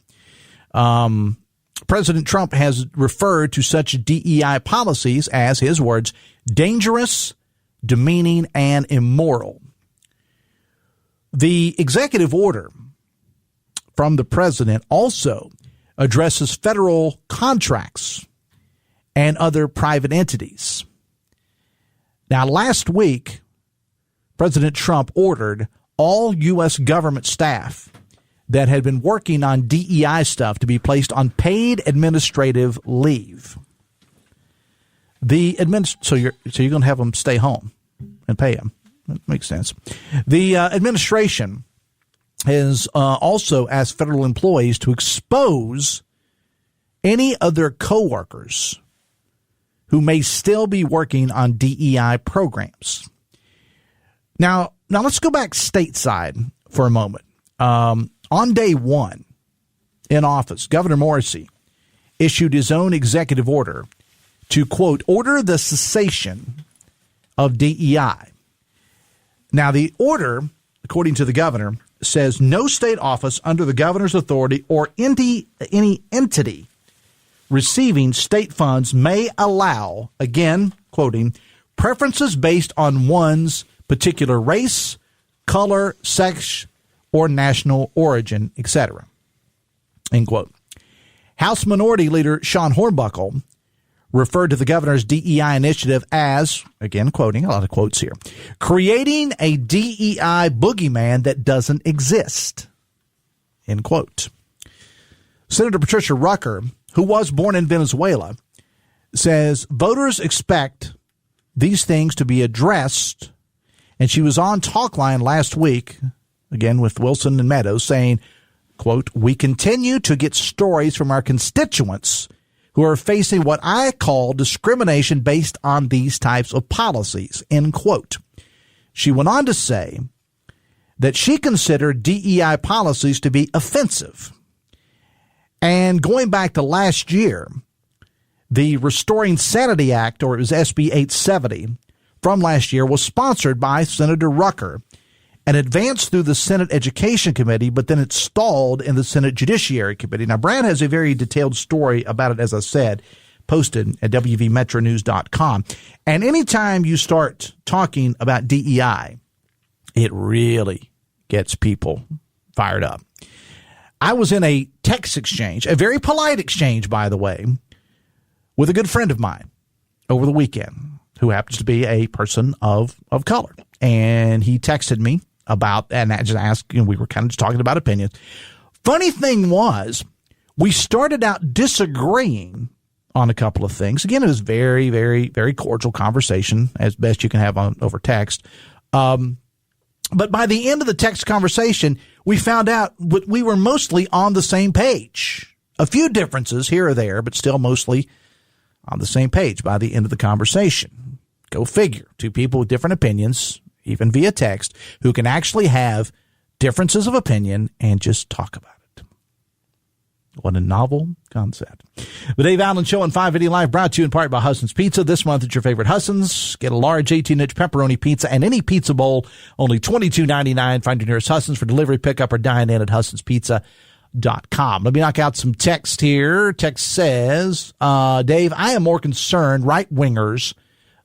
President Trump has referred to such DEI policies as, his words, dangerous, demeaning, and immoral. The executive order from the president also addresses federal contracts and other private entities. Now, last week, President Trump ordered all U.S. government staff that had been working on DEI stuff to be placed on paid administrative leave. So you're going to have them stay home and pay them. That makes sense. The administration has also asked federal employees to expose any other coworkers who may still be working on DEI programs. Now let's go back stateside for a moment. On day one in office, Governor Morrissey issued his own executive order to, quote, order the cessation of DEI. Now, the order, according to the governor, says no state office under the governor's authority or any entity receiving state funds may allow, again, quoting, preferences based on one's particular race, color, sex, or national origin, etc. End quote. House Minority Leader Sean Hornbuckle referred to the governor's DEI initiative as, again quoting, a lot of quotes here, creating a DEI boogeyman that doesn't exist, end quote. Senator Patricia Rucker, who was born in Venezuela, says voters expect these things to be addressed. And she was on Talkline last week, again with Wilson and Meadows, saying, quote, we continue to get stories from our constituents who are facing what I call discrimination based on these types of policies, end quote. She went on to say that she considered DEI policies to be offensive. And going back to last year, the Restoring Sanity Act, or it was SB 870, from last year was sponsored by Senator Rucker and advanced through the Senate Education Committee, but then it stalled in the Senate Judiciary Committee. Now, Brad has a very detailed story about it, as I said, posted at WVMetroNews.com. And anytime you start talking about DEI, it really gets people fired up. I was in a text exchange, a very polite exchange, by the way, with a good friend of mine over the weekend who happens to be a person of color. And he texted me about, and I just asked, we were kind of just talking about opinions. Funny thing was, we started out disagreeing on a couple of things. Again, it was very, very, very cordial conversation, as best you can have over text. But by the end of the text conversation, we found out we were mostly on the same page. A few differences here or there, but still mostly on the same page by the end of the conversation. Go figure. Two people with different opinions, even via text, who can actually have differences of opinion and just talk about it. What a novel concept. The Dave Allen Show on 580 Live, brought to you in part by Husson's Pizza. This month at your favorite Husson's. Get a large 18-inch pepperoni pizza and any pizza bowl, only $22.99. Find your nearest Husson's for delivery, pickup, or dine in at Husson'sPizza.com. Let me knock out some text here. Text says, Dave, I am more concerned right-wingers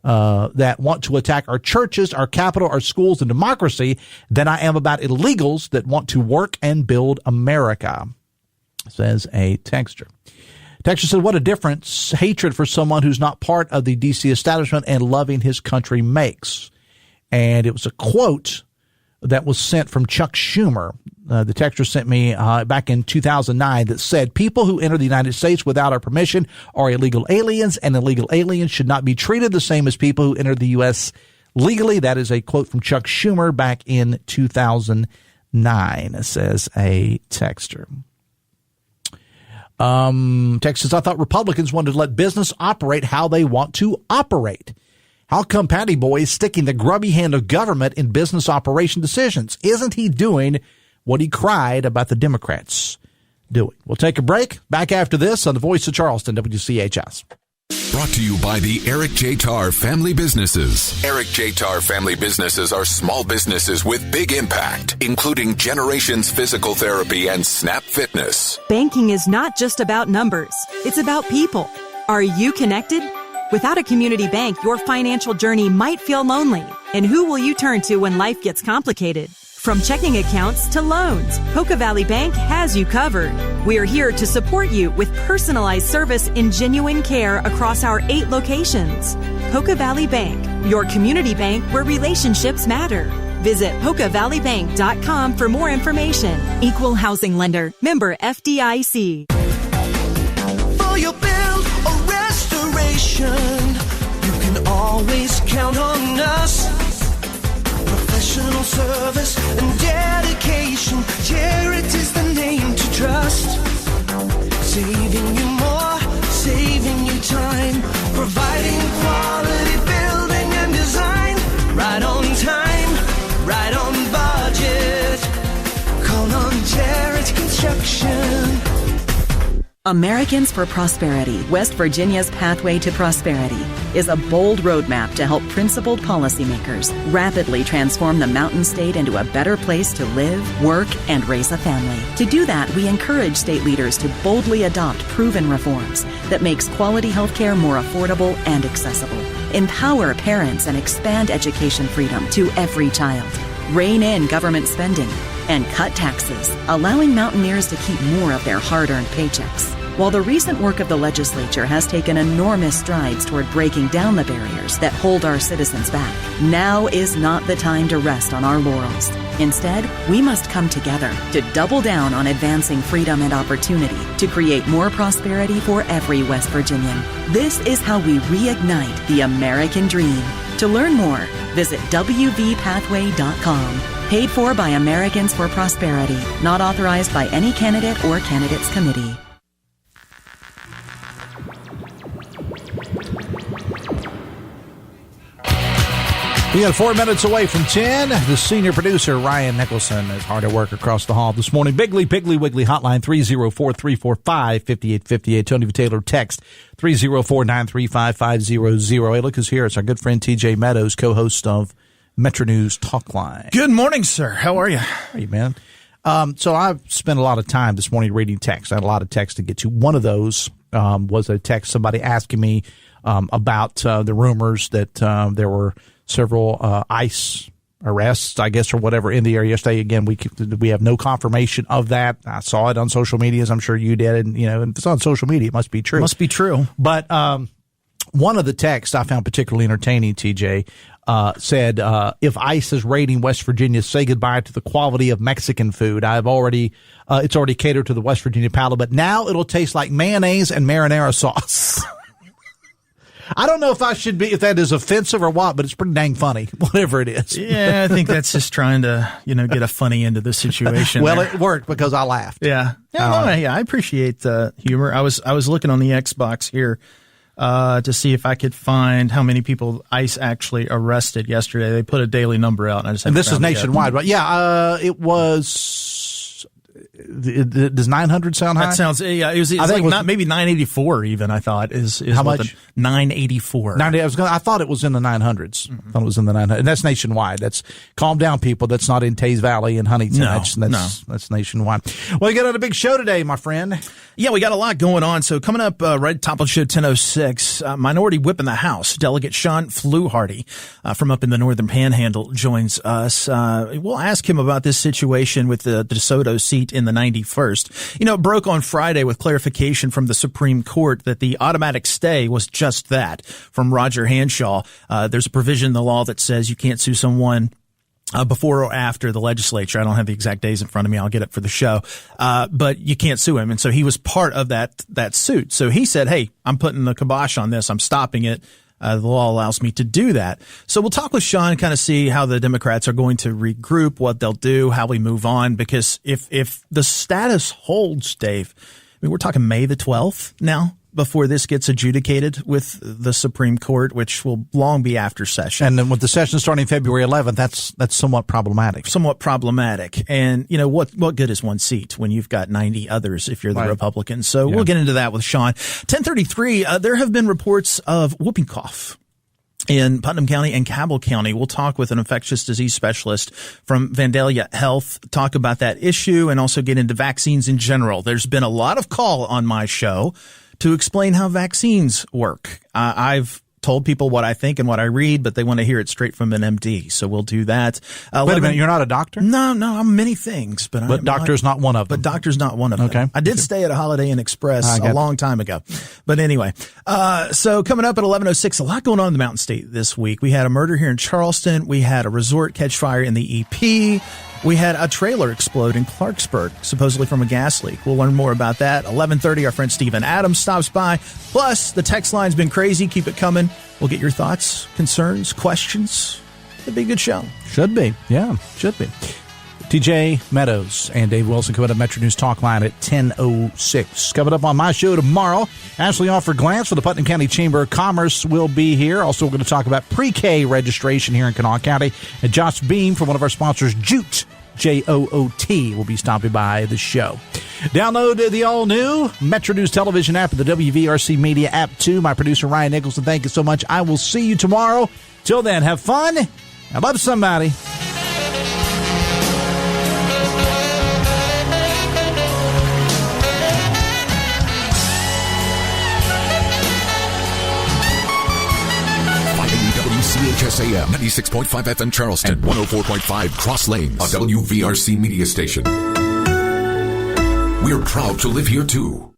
that want to attack our churches, our capital, our schools, and democracy than I am about illegals that want to work and build America, says a texter. Texter said, what a difference hatred for someone who's not part of the D.C. establishment and loving his country makes. And it was a quote that was sent from Chuck Schumer. The texter sent me back in 2009 that said, people who enter the United States without our permission are illegal aliens, and illegal aliens should not be treated the same as people who enter the U.S. legally. That is a quote from Chuck Schumer back in 2009, says a texter. Texas, I thought Republicans wanted to let business operate how they want to operate. How come Patty Boy is sticking the grubby hand of government in business operation decisions? Isn't he doing what he cried about the Democrats doing? We'll take a break. Back after this on the Voice of Charleston, WCHS. Brought to you by the Eric J. Tarr Family Businesses. Eric J. Tarr Family Businesses are small businesses with big impact, including Generations Physical Therapy and Snap Fitness. Banking is not just about numbers. It's about people. Are you connected? Without a community bank, your financial journey might feel lonely. And who will you turn to when life gets complicated? From checking accounts to loans, Poca Valley Bank has you covered. We are here to support you with personalized service and genuine care across our 8 locations. Poca Valley Bank, your community bank where relationships matter. Visit PocaValleyBank.com for more information. Equal housing lender. Member FDIC. For your build or restoration, you can always count on us. Professional service and dedication, Charity's the name to trust. Saving you more, saving you time, providing quality building and design. Right on time, right on budget. Call on Charity Construction. Americans for Prosperity, West Virginia's Pathway to Prosperity, is a bold roadmap to help principled policymakers rapidly transform the Mountain State into a better place to live, work, and raise a family. To do that, we encourage state leaders to boldly adopt proven reforms that makes quality health care more affordable and accessible, empower parents, and expand education freedom to every child, rein in government spending, and cut taxes, allowing Mountaineers to keep more of their hard-earned paychecks. While the recent work of the legislature has taken enormous strides toward breaking down the barriers that hold our citizens back, now is not the time to rest on our laurels. Instead, we must come together to double down on advancing freedom and opportunity to create more prosperity for every West Virginian. This is how we reignite the American dream. To learn more, visit wvpathway.com. Paid for by Americans for Prosperity. Not authorized by any candidate or candidates committee. We got 4 minutes away from 10. The senior producer, Ryan Nicholson, is hard at work across the hall this morning. Piggly Wiggly hotline 304-345-5858. Tony Taylor text 304-935-500. Hey, look who's here. It's our good friend TJ Meadows, co-host of Metro News Talkline. Good morning, sir. How are you? Hey, man. So I've spent a lot of time this morning reading text. I had a lot of text to get to. One of those was a text, somebody asking me about the rumors that there were several ICE arrests, I guess, or whatever in the area yesterday. Again, we have no confirmation of that. I saw it on social media, as I'm sure you did, and if it's on social media, it must be true. Must be true. But one of the texts I found particularly entertaining, TJ, said, if ICE is raiding West Virginia, say goodbye to the quality of Mexican food. It's already catered to the West Virginia palate, but now it'll taste like mayonnaise and marinara sauce. I don't know if that is offensive or what, but it's pretty dang funny, whatever it is. Yeah, I think that's just trying to, get a funny into the situation. Well, there. It worked because I laughed. Yeah. I appreciate the humor. I was looking on the Xbox here to see if I could find how many people ICE actually arrested yesterday. They put a daily number out. And this is nationwide, right? Yeah, it was. Does 900 sound high? That sounds, yeah. It was maybe 984 even, I thought, is how much? 984. I thought it was in the 900s. I thought it was in the 900s. And that's nationwide. That's calm down, people. That's not in Taze Valley and Huntington. That's nationwide. Well, you got on a big show today, my friend. Yeah, we got a lot going on. So coming up right top of the show, 10:06, Minority Whip in the House. Delegate Sean Fluharty from up in the Northern Panhandle joins us. We'll ask him about this situation with the DeSoto seat in the 91st. It broke on Friday with clarification from the Supreme Court that the automatic stay was just that from Roger Hanshaw. There's a provision in the law that says you can't sue someone before or after the legislature. I don't have the exact days in front of me. I'll get it for the show. But you can't sue him. And so he was part of that suit. So he said, hey, I'm putting the kibosh on this. I'm stopping it. The law allows me to do that. So we'll talk with Sean and kind of see how the Democrats are going to regroup, what they'll do, how we move on. Because if the status holds, Dave, we're talking May the 12th now before this gets adjudicated with the Supreme Court, which will long be after session. And then with the session starting February 11th, that's somewhat problematic. And, what good is one seat when you've got 90 others if you're the Republicans? So we'll get into that with Sean. 10:33, there have been reports of whooping cough in Putnam County and Cabell County. We'll talk with an infectious disease specialist from Vandalia Health, talk about that issue, and also get into vaccines in general. There's been a lot of call on my show to explain how vaccines work. I've told people what I think and what I read, but they want to hear it straight from an MD. So we'll do that. Wait a minute, you're not a doctor? No, I'm many things, but doctor's not one of them. But doctor's not one of them. Okay. I did stay at a Holiday Inn Express a long time ago. But anyway, so coming up at 11:06, a lot going on in the Mountain State this week. We had a murder here in Charleston. We had a resort catch fire in the EP. We had a trailer explode in Clarksburg, supposedly from a gas leak. We'll learn more about that. 11:30, our friend Stephen Adams stops by. Plus, the text line's been crazy. Keep it coming. We'll get your thoughts, concerns, questions. It'll be a good show. Should be. Yeah, should be. TJ Meadows and Dave Wilson coming up Metro News Talk Line at 10:06. Coming up on my show tomorrow, Ashley Offer Glantz for the Putnam County Chamber of Commerce will be here. Also, we're going to talk about pre-K registration here in Kanawha County. And Josh Beam from one of our sponsors, Jute, J-O-O-T, will be stopping by the show. Download the all-new Metro News Television app and the WVRC Media app, too. My producer, Ryan Nicholson, thank you so much. I will see you tomorrow. Till then, have fun and love somebody. WCHS AM 96.5 FM Charleston and 104.5 Cross Lanes, a WVRC media station. We're proud to live here too.